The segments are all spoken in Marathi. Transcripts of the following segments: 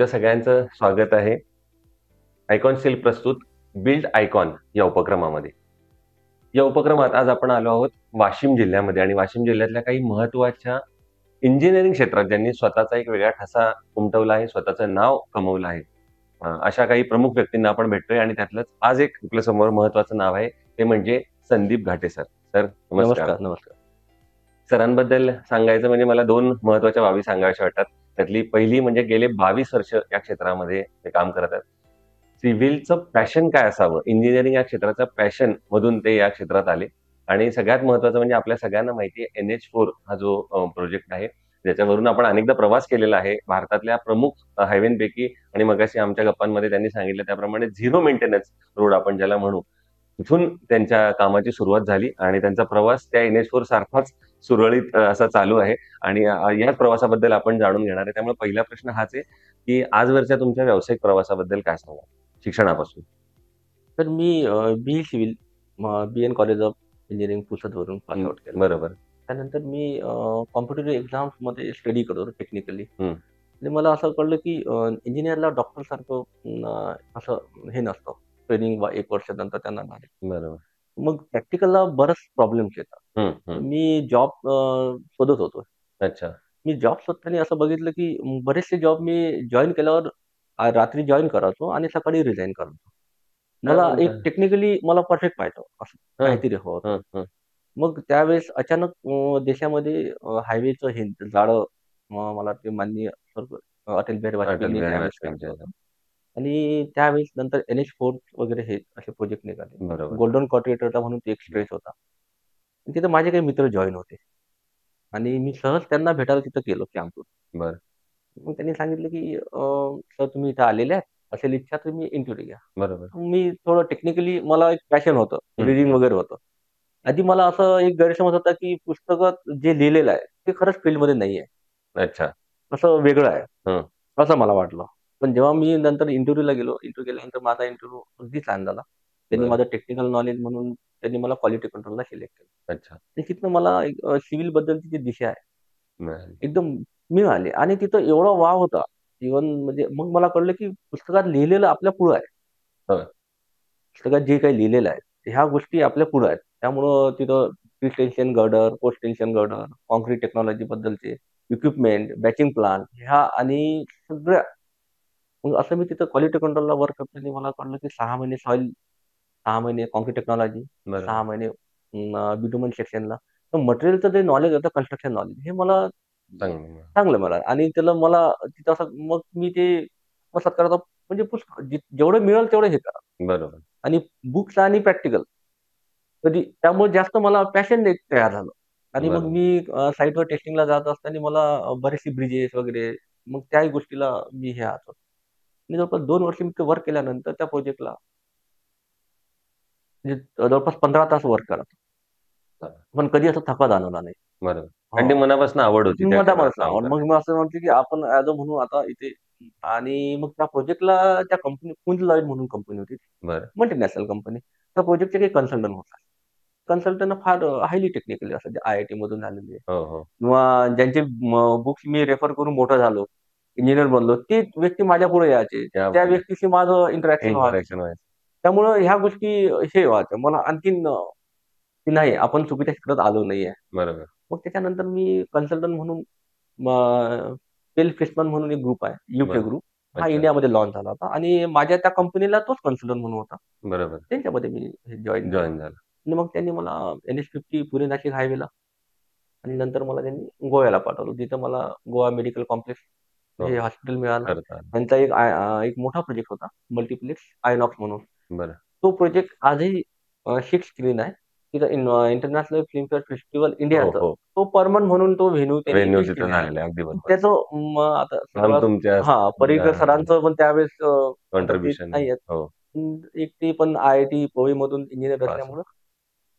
तुमच्या सगळ्यांचं स्वागत आहे. आयकॉन स्टील प्रस्तुत बिल्ड आयकॉन या उपक्रमामध्ये. या उपक्रमात आज आपण आलो आहोत वाशिम जिल्ह्यामध्ये आणि वाशिम जिल्ह्यातल्या काही महत्त्वाच्या इंजिनिअरिंग क्षेत्रात ज्यांनी स्वतःचा एक वेगळा ठसा उमटवला आहे, स्वतःचं नाव कमवलं आहे. अशा काही प्रमुख व्यक्तींना आपण भेटतोय आणि त्यातलंच आज एक आपल्यासमोर महत्त्वाचं नाव आहे, ते म्हणजे संदीप घाटे सर. सर नमस्कार. नमस्कार, नमस्कार. सरांबद्दल सांगायचं म्हणजे मला 2 महत्त्वाच्या बाबी सांगाव्याशा वाटतात. त्यातली पहिली म्हणजे गेले 22 वर्ष या क्षेत्रामध्ये ते काम करत आहेत. सिव्हिलचं पॅशन काय असावं, इंजिनिअरिंग या क्षेत्राचं पॅशन मधून ते या क्षेत्रात आले आणि सगळ्यात महत्त्वाचं म्हणजे आपल्या सगळ्यांना माहिती आहे NH4 हा जो प्रोजेक्ट आहे, ज्याच्यावरून आपण अनेकदा प्रवास केलेला आहे. भारतातल्या प्रमुख हायवेंपैकी आणि मगाशी आमच्या गप्पांमध्ये त्यांनी सांगितलं त्याप्रमाणे झिरो मेंटेनन्स रोड आपण ज्याला म्हणू, तिथून त्यांच्या कामाची सुरुवात झाली आणि त्यांचा प्रवास त्या NH4 सारखाच सुरळीत असा चालू आहे आणि याच प्रवासाबद्दल आपण जाणून घेणार आहे. त्यामुळे पहिला प्रश्न हाच आहे, की आजवरच्या तुमच्या व्यावसायिक प्रवासाबद्दल काय सांगाल? शिक्षणापासून. तर मी B civil BN college of engineering पुसदवरून पास आउट केलं. बरोबर. त्यानंतर मी कॉम्पिटिटिव्ह एक्झाम्समध्ये स्टडी करत होतो टेक्निकली. हं. आणि मला असं कळलं की इंजिनिअरला डॉक्टरसारखं असं हे नसतं. ट्रेनिंग 1 वर्षानंतर त्यांना नाही. बरोबर. मग प्रॅक्टिकलला बरेच प्रॉब्लेम्स येतात. हं, हं. मी जॉब शोधत होतो. अच्छा. मी जॉब शोधताना असं बघितलं की बरेचसे जॉब मी जॉइन केल्यावर रात्री जॉइन करायचो आणि सकाळी रिझाइन करायचो. काय मला एक म्हणता? टेक्निकली मला परफेक्ट पाहिजे असं हं, काहीतरी हवं होतं. हं, हं. मग त्यावेळेस अचानक देशामध्ये हायवेचं हे जाळं मला वाटते माननीय अटल बिहारी अटल वाजपेयींनी बिहारी त्यावेळेस वाजपेयींच्या काढलं ह्याच्यात. होतं. आणि त्यावेळेस नंतर NH4 वगैरे हे असे प्रोजेक्ट निघाले. बरोबर. गोल्डन क्वाड्रिलेटरल म्हणून ते एक स्ट्रेच होता. आणि तिथे माझे काही मित्र जॉइन होते. आणि मी सहज त्यांना भेटायला तिथं गेलो कॅम्पवर. बरं. मग त्यांनी सांगितलं की "सर तुम्ही इथे आलेले आहेत, असेल इच्छा तर तुम्ही इंटरव्ह्यू घ्या." बरोबर. मी थोडं टेक्निकली मला एक पॅशन होतं, हं, रीडिंग हं. वगैरे होतं. आधी मला असं एक गैरसमज होता की पुस्तकात जे लिहिलेलं आहे, ते खरंच फील्डमध्ये नाहीये. अच्छा. असं वेगळं आहे, हं. असं मला वाटलं. पण जेव्हा मी नंतर इंटरव्ह्यूला गेलो, इंटरव्ह्यू केल्यानंतर माझा इंटरव्ह्यू अगदी छान झाला. त्यांनी बरं. माझं टेक्निकल नॉलेज म्हणून त्यांनी मला क्वालिटी कंट्रोलला सिलेक्ट केलं. अच्छा. आणि तिथनं मला एक सिव्हिलबद्दलची जी दिशा आहे, मिळाली. एकदम मिळाली आणि तिथं एवढा वाव होता. इव्हन म्हणजे मग मला कळलं की पुस्तकात लिहिलेलं आपल्या पुढं आहे. होय. पुस्तकात जे काही लिहिलेलं आहे, ह्या गोष्टी आपल्या पुढं आहेत. त्यामुळं तिथं pre tension girder, post tension girder, concrete टेक्नॉलॉजीबद्दलचे इक्विपमेंट, बॅचिंग प्लांट ह्या आणि सगळ्या मग असं मी तिथं क्वालिटी कंट्रोलला वर्क करताना मला कळलं की 6 महिने सॉइल, 6 महिने काँक्रीट टेक्नॉलॉजी, बरोबर. 6 महिने बिटुमन सेक्शनला. तर मटेरियलचं जे नॉलेज होतं कन्स्ट्रक्शन नॉलेज हे मला चांगलं. चांगलं मिळालं आणि त्याला मला तिथं असं मग मी ते आत्मसात करायचा म्हणजे पुस्तक जेवढं मिळेल तेवढं हे करा. बरोबर. आणि बुक्स आणि प्रॅक्टिकल कधी त्यामुळे जास्त मला पॅशन एक तयार झालं. आणि मग बरोबर. मी साइटवर टेस्टिंगला जात असताना मला बरेचसे ब्रिजेस वगैरे मग त्याही गोष्टीला मी हे आहोत. मी जवळपास 2 वर्ष मी ते वर्क केल्यानंतर त्या प्रोजेक्टला म्हणजे जवळपास 15 तास वर्क करायचो. पण कधी असा थकवा जाणवला नाही. बरोबर. आणि ती हो. मनापासून आवड होती त्या क्षेत्रात मधामधच काम मग करायची. मी असं म्हणतो की आपण ॲज अ म्हणू आता इथे आणि मग त्या प्रोजेक्टला त्या कंपनी पुंज लॉईड म्हणून कंपनी होती. बरं. Multinational company. त्या प्रोजेक्टचे काही कन्सल्टंट होतात. कन्सल्टंट फार हायली टेक्निकली असतात, जे IIT मधून झालेले हो, हो. किंवा ज्यांचे बुक्स मी रेफर करून मोठा झालो, इंजिनिअर बनलो, ते व्यक्ती माझ्यापुढे यायचे. त्या त्या व्यक्तीशी माझं इंटरॅक्शन व्हायचं. इंटरॅक्शन व्हायचं. त्यामुळं ह्या गोष्टी हे व्हायचं. मला आणखीन की नाही आपण चुकीच्या क्षेत्रात आलो नाहीये. बरोबर. मग त्याच्यानंतर मी कन्सल्टंट म्हणून पेल फिशमन म्हणून एक ग्रुप आहे, यूके बरं. ग्रुप. हा अच्छा. इंडियामध्ये लॉन्च झाला होता आणि माझ्या त्या कंपनीला तोच कन्सल्टंट म्हणून होता. बरोबर. त्यांच्यामध्ये मी जॉइन झालो. जॉइन झालं. आणि मग त्यांनी मला NH50 पुणे-नाशिक हायवेला आणि नंतर मला त्यांनी गोव्याला पाठवलं. तिथं मला गोवा मेडिकल कॉम्प्लेक्स हो. हे हॉस्पिटल मिळालं. करता आलं. त्यांचा एक मोठा प्रोजेक्ट होता, मल्टिप्लेक्स आयनॉक्स म्हणून. बरं. तो प्रोजेक्ट आजही 6 स्क्रीन आहे. तिथं इंटरनॅशनल फिल्मफेअर फेस्टिव्हल हो, इंडियाचं हो. तो पर्मनंट म्हणून तो व्हेन्यू त्यांनी व्हेन्यू निश्चित तिथं केला. झालेलं आहे. अगदी बरोबर. त्याचं आता काम सर्वात तुमच्या हां, पर्रिकर सरांचं पण त्यावेळेस आता ते कॉन्ट्रिब्युशन आहे. नाही आहेत. हो. एक ते पण IIT पवईमधून इंजिनिअर पास असल्यामुळं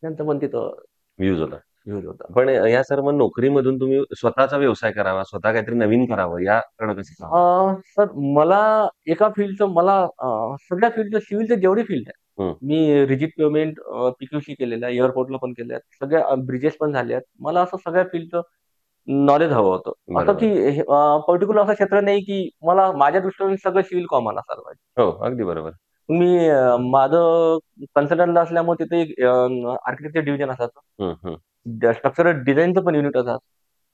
त्यांचं पण तिथं व्ह्यूज होता. यूज होता. पण या सर्व नोकरीमधून तुम्ही स्वतःचा व्यवसाय करावा, स्वतः काहीतरी नवीन करावं याकडे कसे सांगाल? सर मला एका फील्डचं सगळ्या फील्डचं सिव्हिलचं जेवढी फील्ड आहे. हं. मी रिजिड पेमेंट PQC केलेलं आहे, एअरपोर्टला पण केल्या आहेत. सगळ्या ब्रिजेस पण झाले आहेत. मला असं सगळ्या फील्डचं नॉलेज हवं होतं. असं बरोबर. की पर्टिक्युलर असं क्षेत्र नाही की मला माझ्या दृष्टीने सगळं सिव्हिल कॉमन असायला पाहिजे. हो, अगदी बरोबर. मी माझं कन्सल्टंटला असल्यामुळे तिथे एक आर्किटेक्चर डिव्हिजन असायचं. हं, हं. स्ट्रक्चरल डिझाइनचं पण युनिट असायचं.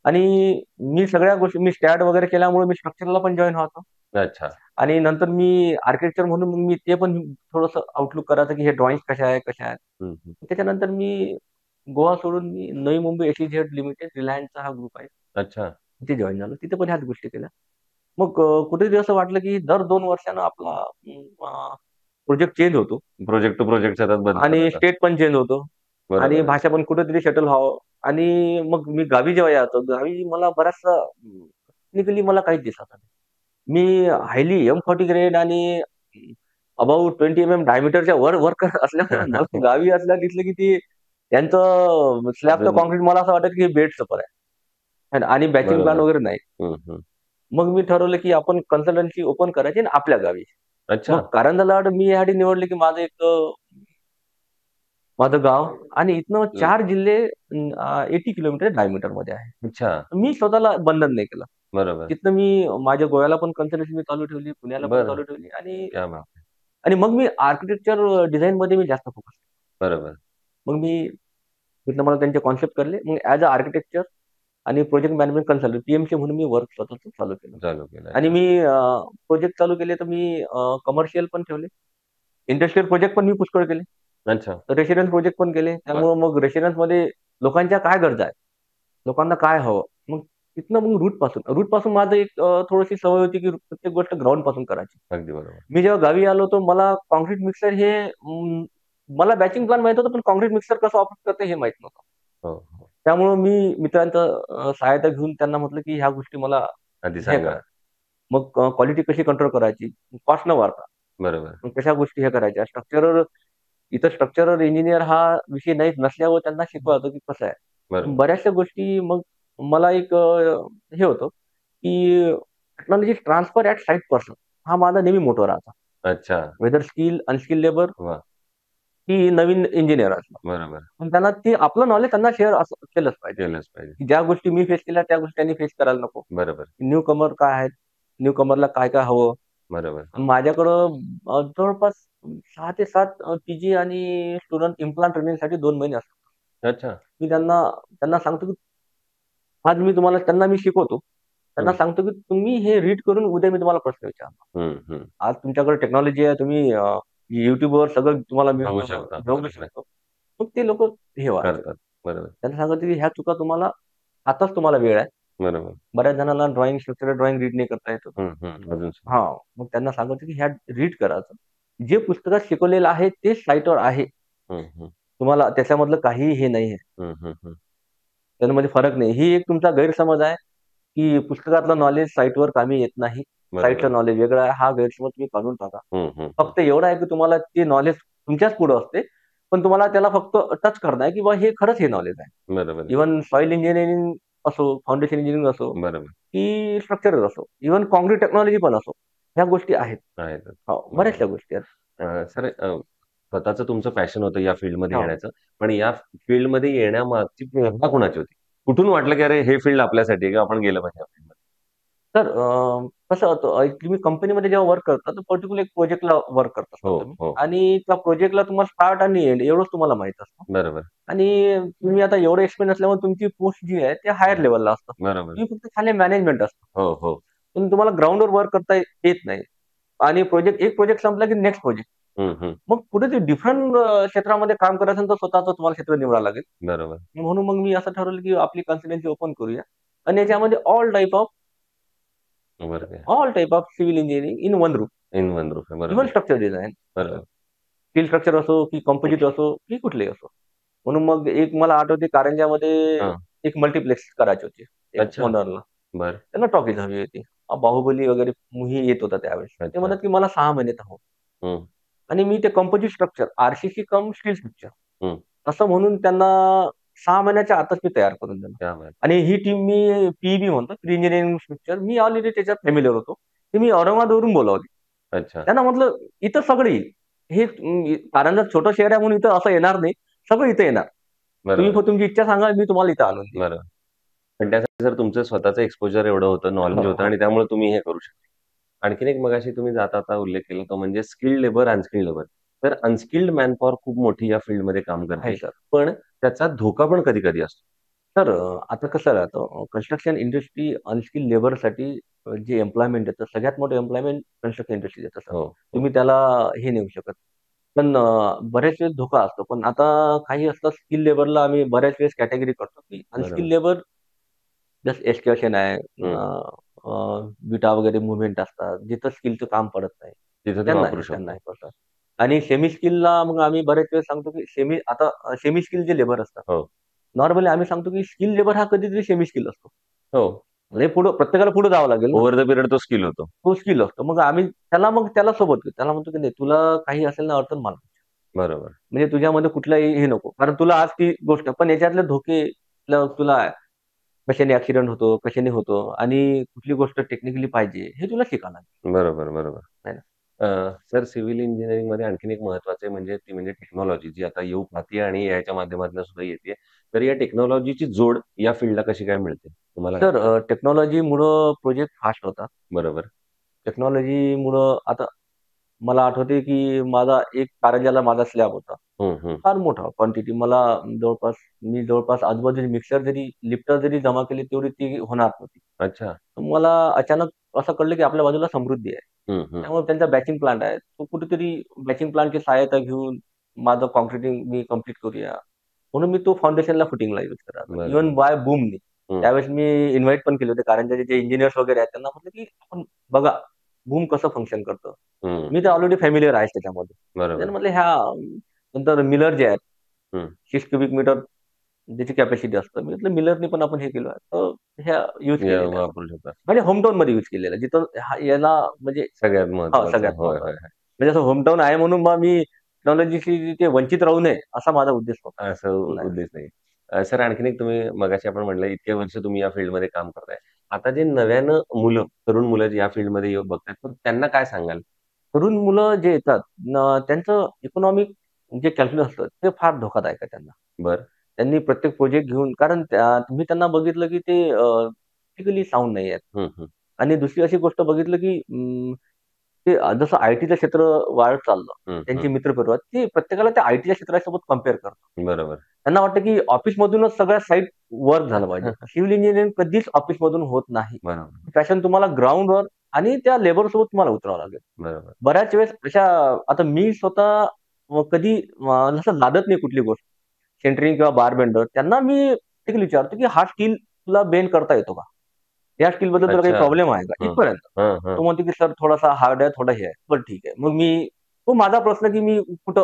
आणि मी सगळ्या गोष्टी मी स्टॅट वगैरे केल्यामुळे मी स्ट्रक्चरला पण जॉइन व्हायचो. अच्छा. आणि नंतर मी आर्किटेक्चर म्हणून मग मी ते पण थोडंसं आउटलुक करायचं की हे ड्रॉइंग्स कशा आहेत, कशा आहेत. हं, हं. त्याच्यानंतर मी गोवा सोडून मी नवी मुंबई एस-ई-झेड लिमिटेड रिलायन्सचा हा ग्रुप आहे. अच्छा. तिथे जॉइन झालो. तिथे पण ह्याच गोष्टी केल्या. मग कुठेतरी असं वाटलं की दर 2 वर्षानं आपला प्रोजेक्ट चेंज होतो प्रोजेक्ट टू प्रोजेक्ट सतत बदलत आणि राहतात. स्टेट पण चेंज होतो आणि बरोबर आहे. भाषा पण कुठेतरी सेटल व्हावं. आणि मग मी गावी जेव्हा यायचो, गावी मला बराचसा टेक्निकली मला काहीच दिसत नाही. मी हायली M40 ग्रेड आणि अबाउट 20 डायमीटरच्या वर वर्क करत असल्यामुळे मला गावी असल्या दिसलं की ते त्यांचं स्लॅबचं अजून काँक्रीट मला असं वाटत की बेड सफर आहे आणि बॅचिंग प्लांट बरोबर. वगैरे नाही. हं, हं. मग मी ठरवलं की आपण कन्सल्टन्सी ओपन करायची आणि आपल्या गावी. अच्छा. मग कारंजा लाड मी यासाठी निवडले की माझं गाव आणि इथनं हं. 4 जिल्हे 80 किलोमीटर डायमीटरमध्ये आहे. अच्छा. मी स्वतःला बंधन नाही केलं. बरोबर. तिथनं मी माझ्या गोव्याला पण कन्सल्टन्सी मी चालू ठेवली, पुण्याला पण बरं. चालू ठेवली आणि क्या बात है! आणि मग मी आर्किटेक्चर डिझाइनमध्ये मी जास्त फोकस केला. बरोबर. मग मी तिथनं मला त्यांचे कॉन्सेप्ट कळले. मग ॲज अ आर्किटेक्चर आणि प्रोजेक्ट मॅनेजमेंट कन्सल्टंट पी-एम-सी म्हणून मी वर्क स्वतःचं चालू केलं. चालू केलं. आणि अच्छा. मी प्रोजेक्ट चालू केले तर मी कमर्शियल पण ठेवले. इंडस्ट्रियल प्रोजेक्ट पण मी पुष्कळ केले. अच्छा. रेसिडेन्स प्रोजेक्ट पण केले. वाह! त्यामुळं मग रेसिडेन्समध्ये लोकांच्या काय गरजा आहेत? लोकांना काय हवं? मग तिथनं मग रूटपासून माझं एक थोडीशी सवय होती की प्रत्येक गोष्ट ग्राउंडपासून करायची. अगदी बरोबर. मी जेव्हा गावी आलो तर मला काँक्रीट मिक्सर हे मला बॅचिंग प्लान माहीत होतं, पण काँक्रीट मिक्सर कसं ऑपरेट करतं हे माहीत नव्हतं. हो, हो. त्यामुळं मी मित्रांचं सहायता घेऊन त्यांना म्हटलं की ह्या गोष्टी मला आधी हे सांगा. करा. मग क्वालिटी कशी कंट्रोल करायची? कॉस्ट न वाढता. बरोबर. मग कशा गोष्टी हे करायच्या? इथं स्ट्रक्चरल इंजिनिअर हा विषय नाहीच नसल्यावर त्यांना शिकवायचं की कसं आहे. बरोबर. बऱ्याचशा गोष्टी मग मला एक हे होतं, की technology transfer at site person हा माझा नेहमी मोटो राहायचा. अच्छा. वेदर अनस्किल्ड लेबर वाह! की नवीन इंजिनिअर असला. बरोबर. पण त्यांना ते आपलं नॉलेज त्यांना शेअर असं केलंच पाहिजे. केलंच पाहिजे. की ज्या गोष्टी मी फेस केल्या त्या गोष्टी त्यांनी फेस करायला नको. बरोबर. न्यू कमर काय आहेत? न्यू कमरला काय-काय हवं? बरोबर. माझ्याकडं जवळपास 6 ते 7 पी-जी आणि स्टुडंट इम्प्लांट ट्रेनिंगसाठी 2 महिने असतात. अच्छा. मी त्यांना त्यांना सांगतो की आज मी तुम्हाला त्यांना मी शिकवतो. त्यांना हं. सांगतो की तुम्ही हे रीड करून उद्या मी तुम्हाला प्रश्न विचारणार. हं, हं. आज तुमच्याकडे टेक्नॉलॉजी आहे. तुम्ही YouTubeवर सगळं तुम्हाला बघू मिळतं, शकता. बघू बरोबर आहे. शकतो. मग ते लोकं हे व्हायचे. करतात. बरोबर. त्यांना सांगायचं की ह्या चुका तुम्हाला आताच तुम्हाला वेळ आहे. बरोबर. बऱ्याच जणांना स्ट्रक्चरल ड्रॉइंग रीड नाही करता येत. हं, हं. अजून सांगा. हां, मग त्यांना सांगायचं की ह्या रीड करायचं. जे पुस्तकात शिकवलेलं आहे तेच साइटवर आहे. हं, हं. तुम्हाला त्याच्यामधलं काहीही हे नाहीये. हं, हं, हं. त्यामध्ये फरक नाही. ही एक तुमचा गैरसमज आहे, की पुस्तकातलं नॉलेज साइटवर कामी येत नाही. बरोबर. साइटचं नॉलेज वेगळं आहे. हा गैरसमज तुम्ही काढून टाका. हं, हं, हं. फक्त एवढं आहे की तुम्हाला ते नॉलेज तुमच्याच पुढं असते. पण तुम्हाला त्याला फक्त टच करणं आहे, की बा हे खरंच हे नॉलेज आहे. बरोबर आहे. इव्हन सॉइल इंजिनिअरिंग असो, फाउंडेशन इंजिनिअरिंग असो, बरोबर. की स्ट्रक्चरल असो, इव्हन काँक्रीट टेक्नॉलॉजी पण असो. ह्या गोष्टी आहेत. आहेतच. हो, बरोबर. बऱ्याचशा गोष्टी आहेत. सर स्वतःचं तुमचं पॅशन होतं या फील्डमध्ये हो. येण्याचं. पण या फील्डमध्ये येण्यामागची प्रेरणा कुणाची होती? कुठून वाटलं की अरे हे फील्ड आपल्यासाठी आहे किंवा आपण गेलं पाहिजे या फील्डमध्ये? तर कसं होतं तुम्ही कंपनीमध्ये जेव्हा वर्क करता, तर पर्टिक्युलर एक प्रोजेक्टला वर्क करत असता हो, तुम्ही हो. आणि त्या प्रोजेक्टला तुम्हाला स्टार्ट आणि एंड एवढंच तुम्हाला माहीत असतं. बरोबर. आणि तुम्ही आता एवढं एक्सपिरियन्स असल्यामुळे तुमची पोस्ट जी आहे, ते हायर लेव्हलला असतं. बरोबर. तुम्ही फक्त खाली मॅनेजमेंट असतं. हो, हो. पण तुम्हाला ग्राउंडवर वर्क करता येत नाही. आणि एक प्रोजेक्ट संपला की नेक्स्ट प्रोजेक्ट. हं, हं. मग पुढे ते डिफरंट क्षेत्रामध्ये काम करायचं असेल, तर स्वतःचं तुम्हाला क्षेत्र निवडावं लागेल. बरोबर. म्हणून मग मी असं ठरवलं की आपली कन्सल्टन्सी ओपन करूया आणि याच्यामध्ये बरोबर. All type of civil engineering in one roof. In one roof आहे. इव्हन बरोबर. स्ट्रक्चर डिझाइन बरोबर. स्टील स्ट्रक्चर असो की कंपोजिट असो की कुठलेही असो. म्हणून मग एक मला आठवते कारंजामध्ये हां. एक मल्टिप्लेक्स करायची होती. एक अच्छा. ओनरला. बरं. त्यांना टॉकीज हवी होती. बाहुबली वगैरे मूव्ही येत होता त्यावेळेस. ते अच्छा. म्हणतात की मला 6 महिन्यात हवं. हं, आणि मी ते कंपोजिट स्ट्रक्चर आर-सी-सी कम स्टील स्ट्रक्चर हं. असं म्हणून त्यांना 6 महिन्याच्या आतच मी तयार करून दिलं. क्या बात! आणि ही टीम मी पी म्हणतो, प्री इंजिनिअरिंग स्ट्रक्चर मी ऑलरेडी त्याच्यात फॅमिलिअर होतो. ती मी औरंगाबादवरून बोलावली. अच्छा. त्यांना म्हटलं, "इथं सगळं येईल. हे कारंजा छोटं शहर आहे म्हणून इथं असं येणार नाही. सगळं इथं येणार. तुम्ही बरोबर. फक्त तुमची इच्छा सांगा, मी तुम्हाला इथं आणून देईन." बरोबर. पण त्यासाठी सर तुमचं स्वतःचं एक्सपोजर एवढं होतं, नॉलेज होतं आणि त्यामुळे तुम्ही हे करू शकता. आणखीन एक मगाशी तुम्ही जाता उल्लेख केला तो म्हणजे स्किल्ड लेबर, अनस्किल्ड लेबर. तर अनस्किल्ड मॅनपॉवर खूप मोठी या फील्डमध्ये काम आहे करते. सर. पण त्याचा धोका पण कधी-कधी असतो. तर आता कसं राहतं कन्स्ट्रक्शन इंडस्ट्री अनस्किल्ड लेबरसाठी जे एम्प्लॉयमेंट देतं, सगळ्यात मोठं एम्प्लॉयमेंट कन्स्ट्रक्शन इंडस्ट्री देतं सर. हो, हो. तुम्ही त्याला हे नेऊ शकत. पण बऱ्याच वेळेस धोका असतो. पण आता काही असतात स्किल लेबरला आम्ही बऱ्याच वेळेस कॅटेगरी करतो, की बरोबर. अनस्किल्ड लेबर जसं एक्सकॅव्हेशन आहे, हं. विटा वगैरे मूव्हमेंट असतात, जिथं स्किलचं काम पडत नाही. तिथे ते त्यांना वापरू त्यांना शकतो. हे करतात. आणि सेमी स्किलला मग आम्ही बऱ्याच वेळेस सांगतो, की सेमी स्किल जे लेबर असतात. हो, नॉर्मली आम्ही सांगतो, की स्किल लेबर हा कधीतरी सेमी स्किल असतो. हो. म्हणजे प्रत्येकाला पुढे जावं लागेल ना. ओव्हर द पिरियड तो स्किल होतो. तो स्किल असतो. मग त्याला सोबत घेऊ. त्याला म्हणतो, की नाही तुला काही असेल ना अडचण मला विचार. बरोबर. म्हणजे तुझ्यामध्ये कुठलाही हे नको. कारण तुला आज ती गोष्ट पण याच्यातले धोके तुला कशाने ॲक्सिडेंट होतो, कशाने होतो आणि कुठली गोष्ट टेक्निकली पाहिजे हे तुला शिकावं लागेल. बरोबर, बरोबर. आहे ना. सर सिव्हिल इंजिनिअरिंगमध्ये आणखीन एक महत्त्वाचं आहे म्हणजे ती म्हणजे टेक्नॉलॉजी जी आता येऊ पाहतीये आणि एआयच्या माध्यमातून सुद्धा येतेय. तर या टेक्नॉलॉजीची जोड या फील्डला कशी काय मिळते? तुम्हाला काय तर वाटतं? टेक्नॉलॉजीमुळं प्रोजेक्ट फास्ट होतात. बरोबर. टेक्नॉलॉजीमुळं आता मला आठवतंय, की एक कारंजाला माझा स्लॅब होता. हं, हं. फार मोठा क्वांटिटी जवळपास जवळपास आजूबाजूचे मिक्सर लिफ्टर जरी जमा केली तेवढी ती होणार नव्हती. अच्छा. तर मला अचानक असं कळलं, की आपल्या बाजूला समृद्धी आहे. हं, हं. त्यामुळे त्यांचा बॅचिंग प्लांट आहे. तो कुठेतरी बॅचिंग प्लांटची सहाय्यता घेऊन माझं काँक्रिटिंग मी कंप्लीट करूया. म्हणून मी तो फाउंडेशनला फुटिंगला यूज करायचा. इव्हन बरोबर. बाय बूमनी. हं, त्यावेळेस मी इन्व्हाईट पण केले होते कारंजाचे जे इंजिनिअर्स वगैरे आहेत त्यांना म्हटलं, की आपण बघा बूम कसं फंक्शन करतं. हं. मी तर ऑलरेडी फॅमिलिअर आहेच त्याच्यामध्ये. बरोबर. त्याने म्हटलं नंतर मिलर जे आहेत हं. 6 क्युबिक मीटर त्याची कॅपॅसिटी असतं. मी म्हटलं मिलरनी पण आपण हे केलं आहे. तर ह्या यूज या केलेल्या आहेत. वापरू शकता. म्हणजे होमटाऊनमध्ये यूज केलेलं आहे. जिथं याला म्हणजे सगळ्यात महत्त्वाचं. सगळ्यात होय, होय, महत्वाचं. होय. म्हणजे असं होमटाऊन आहे म्हणून मग मी टेक्नॉलॉजीशी तिथे वंचित राहू नये असा माझा उद्देश होता. असं नाही. उद्देश नाही. सर आणखीन एक तुम्ही मगाशी आपण म्हटलं इतके वर्ष तुम्ही या फील्डमध्ये काम करताय. आता जे नव्यानं तरुण मुलं जे या फील्डमध्ये येऊ बघतायत, तर त्यांना काय सांगाल? तरुण मुलं जे येतात त्यांचं इकॉनॉमिक जे कॅल्क्युलस असतं ते फार धोकादायक आहे त्यांना. बरं. त्यांनी प्रत्येक प्रोजेक्ट घेऊन कारण मी त्यांना बघितलं की ते टेक्निकली साउंड नाही आहेत. हं, हं. आणि दुसरी अशी गोष्ट बघितलं की ते जसं आय-टीचं क्षेत्र वाढत चाललं. हं, त्यांचे हं. मित्रपरिवार ते प्रत्येकाला त्या आय-टीच्या क्षेत्रासोबत कंपेअर करतात. बरोबर. त्यांना वाटतं की ऑफिसमधूनच सगळ्या साइट वर्क झालं पाहिजे. सिव्हिल इंजिनिअरिंग कधीच ऑफिसमधून होत नाही. बरोबर, पॅशन तुम्हाला ग्राउंडवर आणि त्या लेबरसोबत तुम्हाला उतरावं लागेल. बरोबर. बऱ्याच वेळेस आता मी स्वतः कधी जसं लादत नाही कुठली गोष्ट. सेंटरिंग किंवा बार बेंडर त्यांना मी टेक्निकली विचारतो की हा स्टील तुला बेंड करता येतो का? या स्टीलबद्दल तुला काही अच्छा. प्रॉब्लेम आहे का? हं. इथपर्यंत. हं, हं. तो म्हणतो की सर थोडासा हार्ड आहे, थोडा हे आहे. बरं ठीक आहे. तो माझा प्रश्न की मी कुठं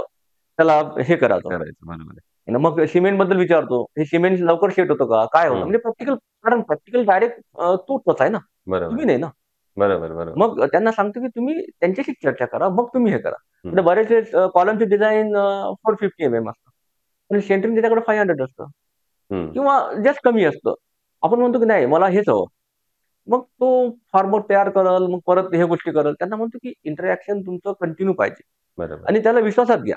त्याला हे करायचो. करायचं. बरोबर आहे. आणि मग सिमेंटबद्दल विचारतो. हे सिमेंट लवकर सेट होतं का? काय होतं? हं. म्हणजे प्रॅक्टिकल डायरेक्ट तोच आहे ना. बरोबर. तुम्ही नाही ना. बरोबर, बरोबर. मग त्यांना सांगतो की तुम्ही त्यांच्याशी चर्चा करा. मग तुम्ही हे करा. हं. म्हणजे बरेच वेळेस कॉलमचे डिझाइन 450 असतं. पण सेंटरिंग त्याच्याकडे 500 असतं हं. किंवा जस्ट कमी असतं. आपण म्हणतो की नाही मला हेच हवं. मग तो फॉर्मवर्क तयार करेल, मग परत ह्या गोष्टी करेल. त्यांना म्हणतो की इंटरॅक्शन तुमचं कंटिन्यू पाहिजे बरोबर. आणि त्याला विश्वासात घ्या.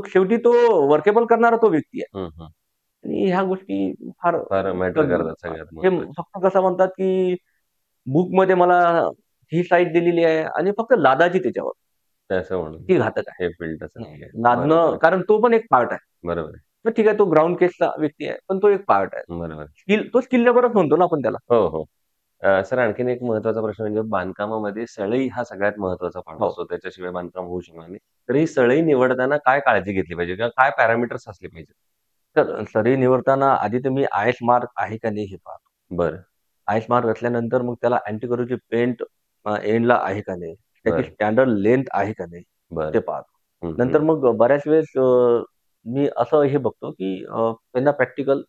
शेवटी तो वर्केबल करणारा तो व्यक्ती आहे. हं, हं. आणि ह्या गोष्टी फार फार मॅटर करतात सगळ्यात हे महत्त्वाचे. फक्त कसं म्हणतात की बुकमध्ये मला ही साईट दिलेली आहे आणि फक्त लादायची त्याच्यावर. असं म्हणून. ती घातक आहे. हे फील्ड तसं नाहीये. बरोबर लादणं आहे. कारण तो पण एक पार्ट आहे. बरोबर आहे. तर ठीक आहे तो ग्राउंड केसचा व्यक्ती आहे, पण तो एक पार्ट आहे. बरोबर आहे. स्किल लेबरच म्हणतो ना आपण त्याला. हो, हो. सर आणखीन एक महत्त्वाचा प्रश्न म्हणजे बांधकामामध्ये सळई हा सगळ्यात महत्त्वाचा पार्ट हो. असतो. त्याच्याशिवाय बांधकाम होऊ शकणार नाही. तर ही सळई निवडताना काय काळजी घेतली पाहिजे किंवा काय पॅरामीटर्स असले पाहिजेत? तर सरी निवडताना आधी तर मी आयएस मार्क आहे का नाही हे पाहतो. बरं, आयएस मार्क असल्यानंतर मग त्याला अँटी करोसिव्ह पेंट एंडला आहे का नाही? त्याची बरं, स्टँडर्ड लेंथ आहे का नाही? ते बरं. पाहतो. हं, हं. नंतर मग बऱ्याच वेळेस मी असं हे बघतो, की त्यांना प्रॅक्टिकल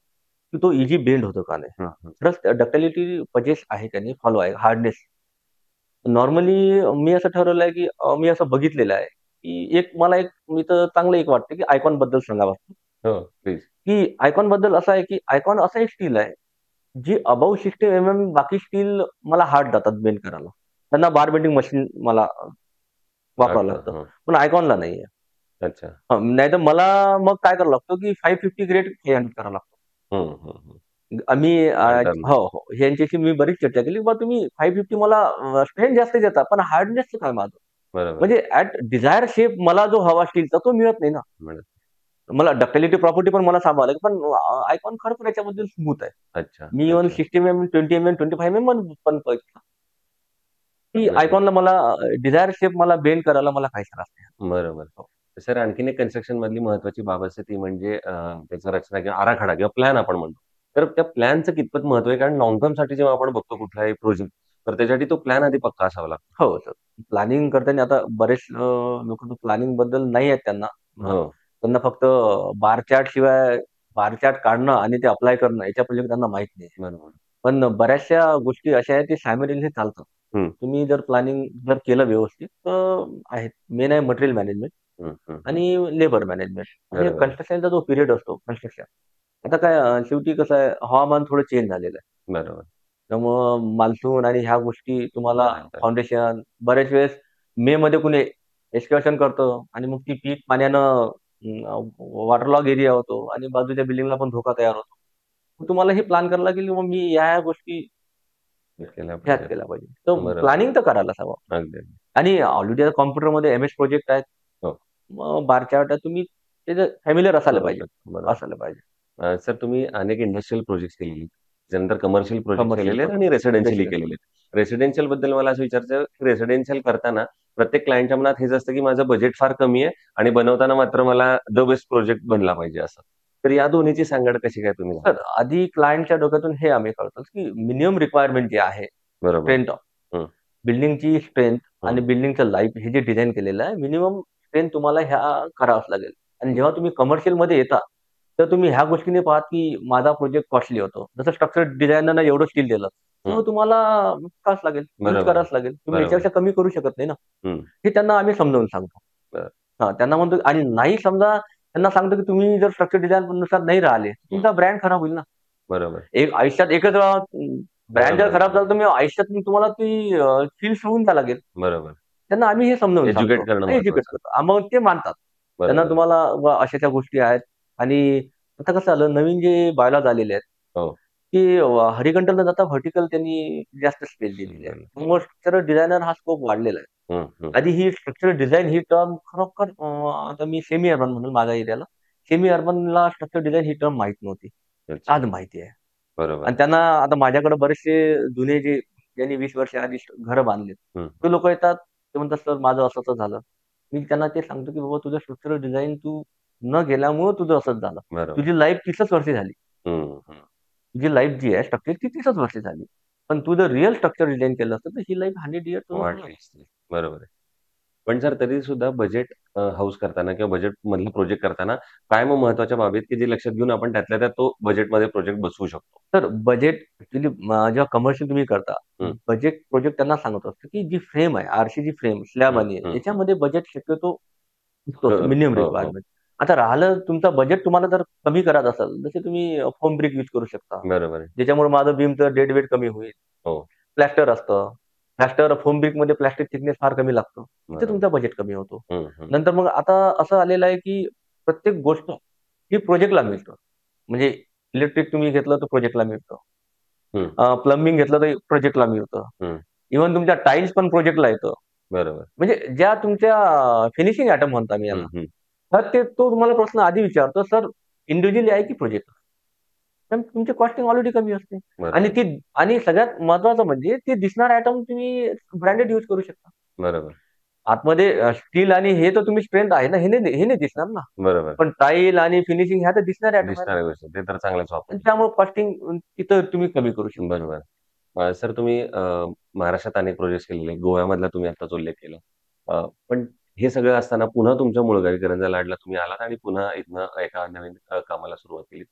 की तो इझी बेंड होतो का नाही? हं, हं. प्लस डक्टिलिटी पजेस आहे का नाही? फॉलो आहे. हार्डनेस. नॉर्मली मी असं ठरवलं की मी असं बघितलेलं आहे, की मी तर चांगलं एक वाटतं, की आयकॉनबद्दल सांगावं. हो, प्लीज. की आयकॉनबद्दल असं आहे, की आयकॉन असं एक स्टील आहे, जी अबोव्ह 60 बाकी स्टील मला हार्ड जातात बेंड करायला. त्यांना बार बेंडिंग मशीन मला वापरावं अच्छा. लागतं. हं. पण आयकॉनला नाहीये. अच्छा. नाहीतर मला मग काय करावं लागतं, की 550 ग्रेड 300 करावं लागतं. हं, हं, हं. आम्ही लॉंग टर्म. हो, हो. ह्यांच्याशी मी बरीच चर्चा केली. "बा तुम्ही 550 मला स्ट्रेंथ जास्त देता, पण हार्डनेसचं काय माझं?" बरोबर. म्हणजे ॲट डिझायर शेप मला जो हवा स्टीलचा तो मिळत नाही ना. म्हणत. मला डक्टिलिटी प्रॉपर्टी पण मला सांभाळावं लागेल, पण आयकॉन खरोखर याच्याबद्दल स्मूथ आहे. अच्छा, मी इव्हन अच्छा. 60 एम-एम, 20 एम-एम, 25 एम-एम पण बघितलं. की बरोबर. आयकॉनला मला डिझायर शेप मला बेंड करायला मला काहीच त्रास नाही. बरोबर. हो. सर आणखीन एक कन्स्ट्रक्शनमधली महत्त्वाची बाब असते ती म्हणजे त्याचा रचना किंवा आराखडा किंवा प्लॅन आपण म्हणतो. तर त्या प्लॅनचं कितपत महत्त्व आहे? कारण लाँग टर्मसाठी जेव्हा आपण बघतो कुठलाही प्रोजेक्ट, तर त्याच्यासाठी तो प्लॅन आधी पक्का असावा लागतो. हो, सर. प्लॅनिंग करताना आता बरेच लोकं प्लॅनिंगबद्दल नाही आहेत त्यांना. हो. त्यांना फक्त बार चार्ट शिवाय बार चार्ट काढणं आणि ते अप्लाय करणं याच्या पलीकडे त्यांना माहीत नाही. बरोबर. पण बऱ्याचशा गोष्टी अशा आहेत, की सायमल्टेनियसली चालतात. हं, तुम्ही जर प्लॅनिंग जर केलं व्यवस्थित तर आहेत. मेन आहे मटेरियल मॅनेजमेंट हं, हं, हं. आणि लेबर मॅनेजमेंट आणि बरोबर आहे. कन्स्ट्रक्शनचा जो पिरियड असतो कन्स्ट्रक्शन. आता काय शेवटी कसं आहे हवामान थोडं चेंज झालेलं आहे. बरोबर. त्यामुळं मान्सून आणि ह्या गोष्टी तुम्हाला बदलतात. फाउंडेशन बऱ्याच वेळेस मेमध्ये कुणी एक्सकॅव्हेशन करतं आणि मग ती पीक पाण्यानं वॉटरलॉग एरिया होतो आणि बाजूच्या बिल्डिंगला पण धोका तयार होतो. मग तुम्हाला हे प्लॅन करावं लागेल, की मग मी ह्या गोष्टी केल्या ह्यात पाहिजेत. केल्या पाहिजे. तर बरोबर. प्लॅनिंग तर करायलाच हवं. अगदी, अगदी. आणि ऑलरेडी कॉम्प्युटरमध्ये एम-एस प्रोजेक्ट आहेत. हो. मग बार चार्ट आहे तुम्ही त्याचं फॅमिलिअर असायला करू पाहिजे. शकतो. बरोबर. असायला पाहिजे. सर तुम्ही अनेक इंडस्ट्रियल प्रोजेक्ट्स केलेली. त्याच्यानंतर कमर्शियल प्रोजेक्ट्स कमर्शियल केलेले आहेत आणि प्रोजेक्ट रेसिडेन्शियलही रेसिडेन्शियल. केलेले आहेत. रेसिडेन्शियलबद्दल मला असं विचारायचं आहे, की रेसिडेन्शियल करताना प्रत्येक क्लायंटच्या मनात हेच असतं, की माझं बजेट फार कमी आहे आणि बनवताना मात्र मला द बेस्ट प्रोजेक्ट बनला पाहिजे असं. तर या दोन्हीची सांगड कशी काय तुम्ही तर लावता? आधी क्लायंटच्या डोक्यातून हे आम्ही काढतो, की मिनिमम रिक्वायरमेंट जी आहे, बरोबर. स्ट्रेंथ हं, बिल्डिंगची स्ट्रेंथ आणि हं, बिल्डिंगचं लाईफ हे जे डिझाइन केलेलं आहे, मिनिमम स्ट्रेंथ तुम्हाला ह्या करावाच लागेल. आणि जेव्हा तुम्ही कमर्शियलमध्ये येता, तर तुम्ही ह्या गोष्टीने पाहात, की माझा प्रोजेक्ट कॉस्टली होतो. जसं स्ट्रक्चर डिझायनरनं एवढं स्टील दिलं, हं. तर तुम्हाला करावंच लागेल, यूज बरोबर आहे. करावंच लागेल. तुम्ही बरोबर आहे. याच्यापेक्षा कमी करू शकत नाही ना. हं. हे त्यांना आम्ही समजावून सांगतो. बरं. हां, त्यांना म्हणतो आणि नाही समजा त्यांना सांगतो, की तुम्ही जर स्ट्रक्चर डिझाइननुसार नाही राहिले, हं. तुमचा ब्रँड खराब होईल ना. बरोबर. एक आयुष्यात एकच वेळा ब्रँड जर बरोबर, खराब बरोबर. झाला, तर मग आयुष्यात तुम्हाला ती फील सोडून द्यावं लागेल. बरोबर. त्यांना आम्ही हे समजावून सांगतो. एज्युकेट करणं एज्युकेट महत्वाचं. करतो. मग ते मानतात. त्यांना बरोबर. तुम्हाला अशा-अशा गोष्टी आहेत आणि आता कसं झालं नवीन जे बायलॉज आलेले आहेत, हो. की हॉरिझॉन्टल न जाता व्हर्टिकल त्यांनी जास्त स्पेस दिलेली आहे. बरोबर. मग स्ट्रक्चरल डिझायनर हा स्कोप वाढलेला आहे. हं, हं. आधी ही स्ट्रक्चरल डिझाइन ही टर्म खरोखर आता मी सेमी अर्बन म्हणून माझ्या एरियाला. सेमी अर्बनला स्ट्रक्चर डिझाइन ही टर्म माहीत नव्हती. अच्छा. आज माहिती आहे. बरोबर आणि आहे. त्यांना आता माझ्याकडे बरेचसे जुने जे ज्यांनी 20 वर्ष आधी घरं बांधलीत. हं. ते लोकं येतात, ते म्हणतात, "सर माझं असं-असं झालं." मी त्यांना ते सांगतो, की "बाबा तुझं स्ट्रक्चरल डिझाइन तू न गेल्यामुळं तुझं असंच झालं. बरोबर. तुझी लाईफ 30च वर्षे झाली. हं, हं. तुझी लाईफ जी आहे स्ट्रक्चरची 30च वर्षे झाली. पण तू जर रिअल स्ट्रक्चर डिझाइन केलं असतं, तर ही लाईफ 100 इयर्स तुझं झालं वाढली असती. बरोबर आहे. पण सर तरी सुद्धा बजेट हाऊस करताना किंवा बजेटमधले प्रोजेक्ट करताना काय मग महत्त्वाच्या बाबी आहेत, की जे लक्षात घेऊन आपण त्यातल्या त्यात तो बजेटमध्ये प्रोजेक्ट बसवू शकतो? तर बजेट ॲक्चुअली जेव्हा कमर्शियल तुम्ही करता, हं, बजेट प्रोजेक्ट त्यांना सांगत असतो, की जी फ्रेम आहे, आरसीची फ्रेम, स्लॅब हं, आणि हं, हं. याच्यामध्ये बजेट शक्यतो असतोच हो, मिनिमम हो, हो. रिक्वायरमेंट. आता राहिलं तुमचा बजेट तुम्हाला जर कमी करायचं असेल, जसे तुम्ही फोम ब्रिक यूज करू शकता. बरोबर आहे. ज्याच्यामुळे माझं बीमचं डेड वेट कमी होईल. हो, प्लास्टर असतं. प्लास्टर फोम ब्रिकमध्ये प्लास्टिक थिकनेस फार कमी लागतो. तिथे बरोबर. तुमचा बजेट कमी होतो. हं, हं. नंतर मग आता असं आलेलं आहे, की प्रत्येक गोष्ट ही प्रोजेक्टला मिळतं. म्हणजे इलेक्ट्रिक तुम्ही घेतलं तर प्रोजेक्टला मिळतं. हं, प्लंबिंग घेतलं तर प्रोजेक्टला मिळतं. हं. इव्हन तुमच्या टाइल्स पण प्रोजेक्टला येतं. बरोबर. म्हणजे ज्या तुमच्या फिनिशिंग आयटम म्हणतो आम्ही हं, याला. हं. तर ते तो तुम्हाला प्रश्न आधी विचारतो, "सर इंडिव्हिज्युअली आहे की प्रोजेक्ट?" पण तुमची कॉस्टिंग ऑलरेडी कमी असते आणि बरोबर, ती आणि सगळ्यात महत्त्वाचं म्हणजे ते दिसणारे आयटम तुम्ही ब्रँडेड यूज करू शकता. बरोबर, आतमध्ये स्टील आणि हे तर तुम्ही स्ट्रेंथ आहे ना, हे नाही दिसणार ना. बरोबर. पण टाईल आणि फिनिशिंग ह्या तर दिसणारे आयटम आहेत ना. दिसणाऱ्या गोष्टी ते तर चांगल्याच आणि वापरल्या. त्यामुळे कॉस्टिंग तिथं तुम्ही कमी करू शकता. बरोबर. सर तुम्ही महाराष्ट्रात अनेक प्रोजेक्ट्स केलेले. गोव्यामधला तुम्ही आत्ताच उल्लेख केला. पण हे सगळं असताना पुन्हा तुमच्या मूळ गावी करंजा लाडला तुम्ही आलात आणि पुन्हा इथनं एका नवीन कामाला सुरुवात केली.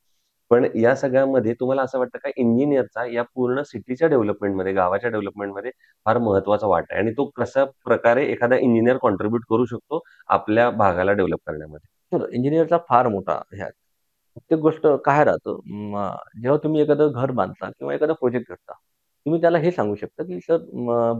पण या सगळ्यामध्ये तुम्हाला असं वाटतं का इंजिनिअरचा या पूर्ण सिटीच्या डेव्हलपमेंटमध्ये, गावाच्या डेव्हलपमेंटमध्ये फार महत्त्वाचा वाटा आहे आणि तो कशा प्रकारे एखादा इंजिनिअर कॉन्ट्रिब्यूट करू शकतो आपल्या भागाला डेव्हलप करण्यामध्ये? तर इंजिनिअरचा फार मोठा ह्यात. प्रत्येक गोष्ट काय राहतं जेव्हा तुम्ही एखादं घर बांधता किंवा एखादा प्रोजेक्ट करता, तुम्ही त्याला हे सांगू शकता, की सर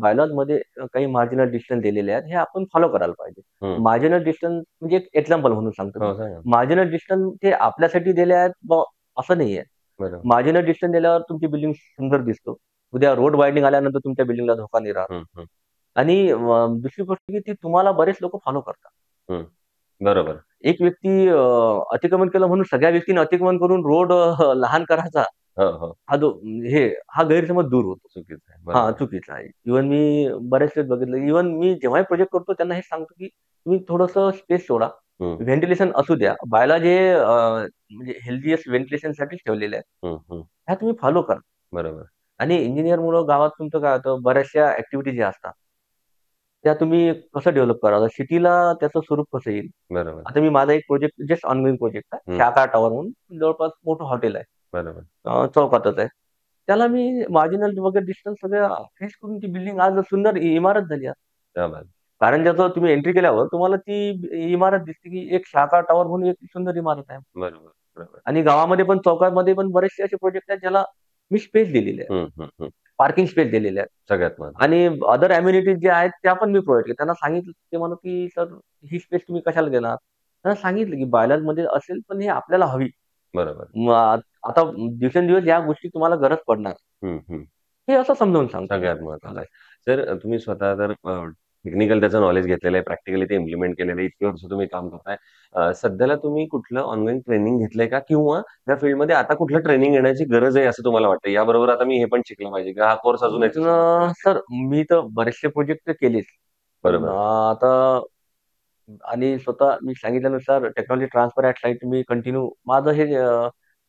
बायलॉजमध्ये काही मार्जिनल डिस्टन्स दिलेले आहेत, हे आपण फॉलो करायला पाहिजे. हं. मार्जिनल डिस्टन्स म्हणजे एक एक्झाम्पल म्हणून सांगतो मी. हो, सांगा ना. मार्जिनल डिस्टन्स ते आपल्यासाठी दिले आहेत असं नाहीये. बरोबर. मार्जिनल डिस्टन्स दिल्यावर तुमची बिल्डिंग सुंदर दिसतो. उद्या रोड वायडिंग आल्यानंतर तुमच्या बिल्डिंगला धोका नाही राहत. हं, हं, आणि दुसरी गोष्ट की ती तुम्हाला बरेच लोक फॉलो करतात. हं. बरोबर. एक व्यक्ती अतिक्रमण केलं म्हणून सगळ्या व्यक्तींनी अतिक्रमण करून रोड लहान करायचा, हो, हो. हा जो हे हा गैरसमज दूर होतो. चुकीचं आहे. हां, बरोबर. चुकीचं आहे. इव्हन मी बरेच वेळेस बघितलं. इव्हन मी जेव्हाही प्रोजेक्ट करतो त्यांना हेच सांगतो, की तुम्ही थोडंसं स्पेस सोडा. हं, व्हेंटिलेशन असू द्या. बायोलॉजी म्हणजे हेल्थीएस्ट व्हेंटिलेशनसाठीच ठेवलेल्या आहेत. हं, हं. ह्या तुम्ही फॉलो करा. बरोबर. आणि इंजिनिअरमुळं गावात तुमचं काय होतं, बऱ्याचशा ॲक्टिव्हिटी ज्या असतात, त्या तुम्ही कसं डेव्हलप कराल? सिटीला त्याचं स्वरूप कसं येईल? बरोबर. आता मी माझा एक प्रोजेक्ट जस्ट ऑनगोइंग प्रोजेक्ट आहे. हं. शाखा टॉवर म्हणून जवळपास मोठं हॉटेल आहे. बरोबर. चौकातच आहे. त्याला मी मार्जिनल वगैरे डिस्टन्स सगळं फेस करून ती बिल्डिंग आज सुंदर इमारत झाली आज. क्या बात! कारण ज्याचं तुम्ही एंट्री केल्यावर तुम्हाला ती इमारत दिसते, की एक शाखा टॉवर म्हणून एक सुंदर इमारत आहे. बरोबर, बरोबर. आणि गावामध्ये पण चौकामध्ये पण बरेचसे असे प्रोजेक्ट आहेत ज्याला मी स्पेस दिलेली आहे. हं, हं, हं. पार्किंग स्पेस दिलेल्या आहेत. सगळ्यात महत्त्वाचं. आणि अदर अम्युनिटीज ज्या आहेत त्या पण मी प्रोव्हाईड केल्या. त्यांना सांगितलं ते म्हणत, की "सर ही स्पेस तुम्ही कशाला देणार?" त्यांना सांगितलं, की बायलॉजमध्ये असेल पण हे आपल्याला हवी. बरोबर. मग आता दिवसेंदिवस या गोष्टी तुम्हाला गरज पडणार. हं, हं. हे असं समजावून सांगतो मी सगळ्यात महत्त्वाचं त्याला. आहे. तर तुम्ही स्वतः जर टेक्निकल त्याचं नॉलेज घेतलेलं आहे, प्रॅक्टिकली ते इम्प्लिमेंट केलेलं आहे, इतकी वर्ष तुम्ही काम करताय. सध्याला तुम्ही कुठलं ऑनलाईन ट्रेनिंग घेतलंय का? किंवा त्या फील्डमध्ये आता कुठलं ट्रेनिंग घेण्याची गरज आहे असं तुम्हाला वाटतं? याबरोबर आता मी हे पण शिकलं पाहिजे किंवा हा कोर्स अजून याच्यासोबत सर मी तर बरेचसे प्रोजेक्ट केलेच. पण बरोबर. आता आणि स्वतः मी सांगितल्यानुसार technology transfer at site me continue माझं हे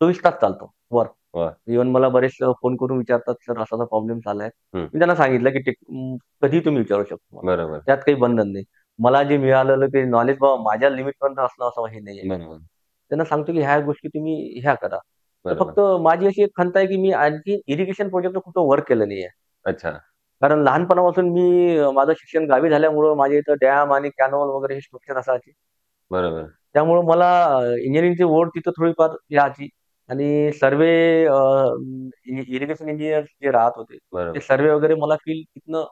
24 तास चालतं वर्क. वाह! इव्हन मला बरेच फोन करून विचारतात, "सर असा-असा प्रॉब्लेम झालाय." हं. मी त्यांना सांगितलं, की कधीही तुम्ही विचारू शकतो मला. बरोबर, त्यात काही बंधन नाही. मला जे मिळालेलं ते नॉलेज बाबा माझ्या लिमिटपर्यंत असणं असं हे नाहीये. बरोबर, त्यांना सांगतो, की ह्या गोष्टी तुम्ही ह्या करा. तर बरोबर. फक्त माझी अशी एक खंत आहे, की मी आणखी इरिगेशन प्रोजेक्टवर कुठं वर्क केलं नाहीये. अच्छा. कारण लहानपणापासून मी माझं शिक्षण गावी झाल्यामुळं माझ्या इथं डॅम आणि कॅनॉल वगैरे हे स्ट्रक्चर असायचे. बरोबर. त्यामुळं मला इंजिनिअरिंगची ओढ तिथं थोडीफार याची आणि सर्व्हे इरिगेशन इंजिनिअर जे राहत होते, ते बरोबर. सर्व्हे वगैरे मला फील्ड तिथनं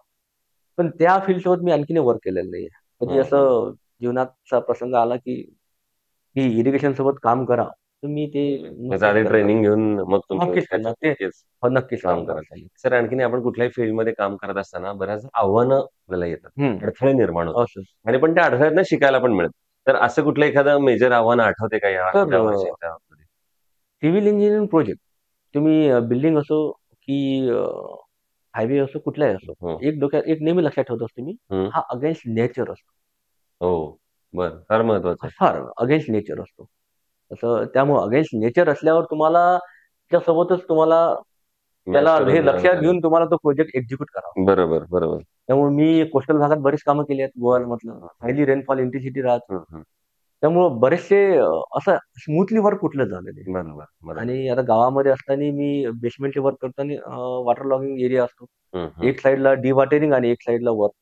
पण त्या फील्डसोबत मी आणखीन वर्क केलेलं नाहीये. कधी हं, हं. असं जीवनाचा प्रसंग आला, की इरिगेशन सोबत काम करा, तर मी ते त्याचं नक्कीच आधी करणार. ट्रेनिंग घेऊन मग तुम्ही नक्कीच करणार. त्याच्यात ते नक्कीच हो, नक्कीच काम काम कराल. करायला पाहिजे. सर आणखीन आपण कुठल्याही फील्डमध्ये काम करत असताना बऱ्याच आव्हानं आपल्याला येतात. हं. अडथळे निर्माण होतात असंच. आणि पण त्या अडथळ्यातनं शिकायला पण मिळतं. तर असं कुठलं एखादं मेजर आव्हान आठवतंय का या तर या वर्षीच्या मध्ये? सिव्हिल इंजिनिअरिंग प्रोजेक्ट तुम्ही बिल्डिंग असो की हायवे असो, कुठलाही असो. हं, एक डोक्यात एक नेहमी लक्षात ठेवत असतो मी, हं. हा अगेन्स्ट नेचर असतो. हो. बरं. फार महत्वाचं हा आहे. फार अगेन्स्ट नेचर असतो. तसं त्यामुळं अगेन्स्ट नेचर असल्यावर तुम्हाला त्यासोबतच तुम्हाला मॅच त्याला करून हे लक्षात करावं घेऊन तुम्हाला तो प्रोजेक्ट एक्झिक्यूट करावा. बरोबर, बरोबर. त्यामुळे मी कोस्टल भागात बरीच कामं केली आहेत. गोव्यामधलं हायली रेनफॉल इंटेन्सिटी राहते. हं, हं. त्यामुळं बरेचसे असं स्मूथली वर्क कुठलं झालं नाही. बरोबर, बरोबर. आणि आता गावामध्ये असताना मी बेसमेंटचे वर्क करताना वॉटर लॉगिंग एरिया असतो. हं, हं. एक साइडला डिवॉटरिंग आणि एक साइडला वर्क.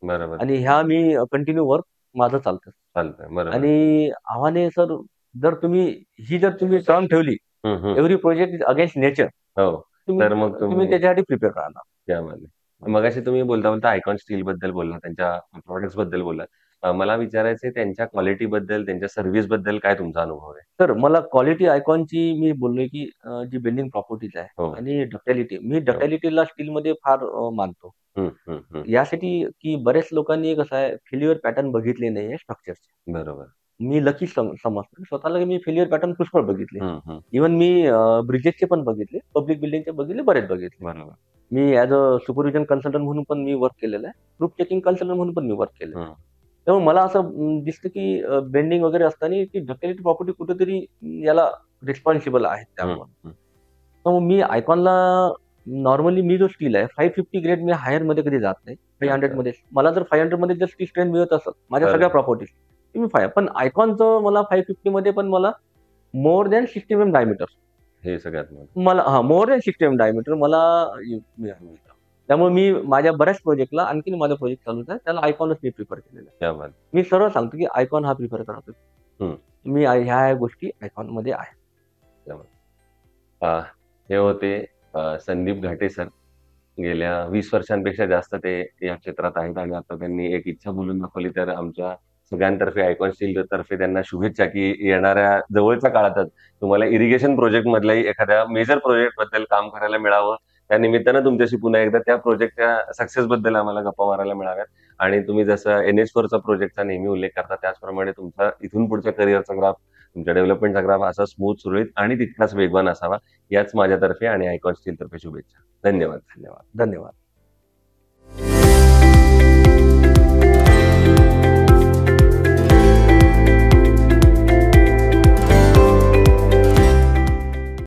बरोबर. आणि ह्या मी कंटिन्यू वर्क माझं चालतं. चालतंय. बरोबर. आणि आव्हाने सर जर तुम्ही टर्म ठेवली, हं, हं. Every project is against nature. हो. तुम्ही तर मग तुम्ही तुम्ही त्याच्यासाठी प्रिपेअर राहणार. त्यामध्ये. मगाशी तुम्ही बोलता-बोलता आयकॉन स्टीलबद्दल बोललात, त्यांच्या प्रॉडक्ट्सबद्दल बोललात. मला विचारायचंय त्यांच्या क्वालिटीबद्दल, त्यांच्या सर्व्हिसबद्दल काय तुमचा अनुभव आहे? तर मला क्वालिटी आयकॉनची मी बोललोय, की जी बिल्डिंग प्रॉपर्टीज आहे हो, आणि डक्टिलिटी. मी हो. डक्टिलिटीला स्टीलमध्ये फार मानतो. हं, हं, हं. यासाठी की बऱ्याच लोकांनी कसं आहे फेल्युअर पॅटर्न बघितले नाहीये स्ट्रक्चरचे. बरोबर. मी लकी समजतो. स्वतःला मी फेल्युअर पॅटर्न पुष्कळ बघितले. हं, हं. इव्हन मी ब्रिजेसचे पण बघितले, पब्लिक बिल्डिंगचे बघितले, बरेच बघितले. बरोबर. मी ॲज अ सुपरव्हिजन कन्सल्टंट म्हणून पण मी वर्क केलेलं आहे. प्रूफ चेकिंग कन्सल्टंट म्हणून पण मी वर्क केलेलं आहे. हं. त्यामुळे मला असं दिसतं की बेंडिंग वगैरे असताना ती डक्टिलिटी प्रॉपर्टी कुठेतरी याला रिस्पॉन्सिबल आहेत हं, त्यामुळं. हं. तर मी आयकॉनला नॉर्मली मी जो स्टील आहे 550 ग्रेड मी हायरमध्ये कधी जात नाही. 500 अच्छा. मध्ये मला जर 500 मध्ये जर स्टील स्ट्रेंथ मिळत असेल माझ्या तर सगळ्या प्रॉपर्टीज मी पण आयकॉनचं मला 550 मध्ये पण मला मोर दॅन 60 डायमीटर हे सगळ्यात महत्त्वाचं. मला मोर दॅन 60 डायमीटर मला मिळतं. त्यामुळे मी माझ्या बऱ्याच प्रोजेक्टला आणखीन माझा प्रोजेक्ट चालू आहे त्याला आयकॉनच मी प्रिफर केलेलं आहे. क्या बात! मी सरळ सांगतो की आयकॉन हा प्रिफर करा तुम्ही. हं. मी ह्या गोष्टी आयकॉनमध्ये आहे. क्या बात! हे होते संदीप घाटे सर. गेल्या 20 वर्षांपेक्षा जास्त ते या क्षेत्रात आहेत आणि आता त्यांनी एक इच्छा बोलून दाखवली तर आमच्या सगळ्यांतर्फे आयकॉन स्टील तर्फे त्यांना शुभेच्छा की येणाऱ्या जवळच्या काळातच तुम्हाला इरिगेशन प्रोजेक्ट मधल्याही एखाद्या मेजर प्रोजेक्ट बद्दल काम करायला मिळावं. त्या निमित्तानं तुमच्याशी पुन्हा एकदा त्या प्रोजेक्टच्या सक्सेस बद्दल आम्हाला गप्पा मारायला मिळाव्यात. आणि तुम्ही जसं NH4चा प्रोजेक्टचा नेहमी उल्लेख करता त्याचप्रमाणे तुमचा इथून पुढच्या करिअरचा ग्राफ, तुमच्या डेव्हलपमेंटचा ग्राफ असा स्मूथ, सुरळीत आणि तितकाच वेगवान असावा याच माझ्यातर्फे आणि आयकॉन स्टील तर्फे शुभेच्छा. धन्यवाद. धन्यवाद.